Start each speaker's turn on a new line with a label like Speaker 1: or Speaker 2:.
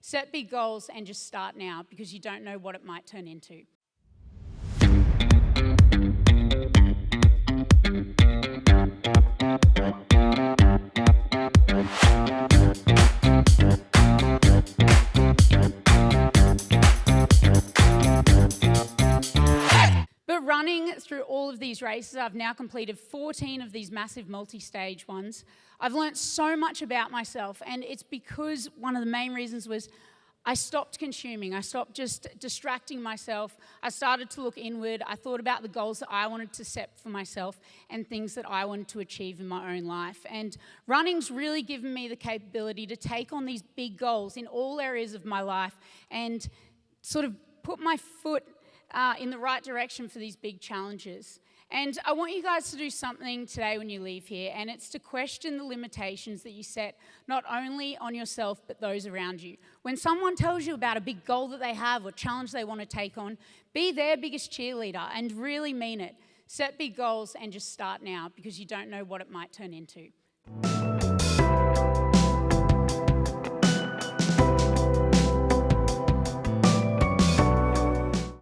Speaker 1: Set big goals and just start now because you don't know what it might turn into. But running through all of these races, I've now completed 14 of these massive multi-stage ones. I've learnt so much about myself, and it's because one of the main reasons was I stopped consuming. I stopped just distracting myself. I started to look inward. I thought about the goals that I wanted to set for myself and things that I wanted to achieve in my own life. And running's really given me the capability to take on these big goals in all areas of my life and sort of put my foot in the right direction for these big challenges. And I want you guys to do something today when you leave here, and it's to question the limitations that you set not only on yourself but those around you. When someone tells you about a big goal that they have or challenge they want to take on, be their biggest cheerleader and really mean it. Set big goals and just start now because you don't know what it might turn into.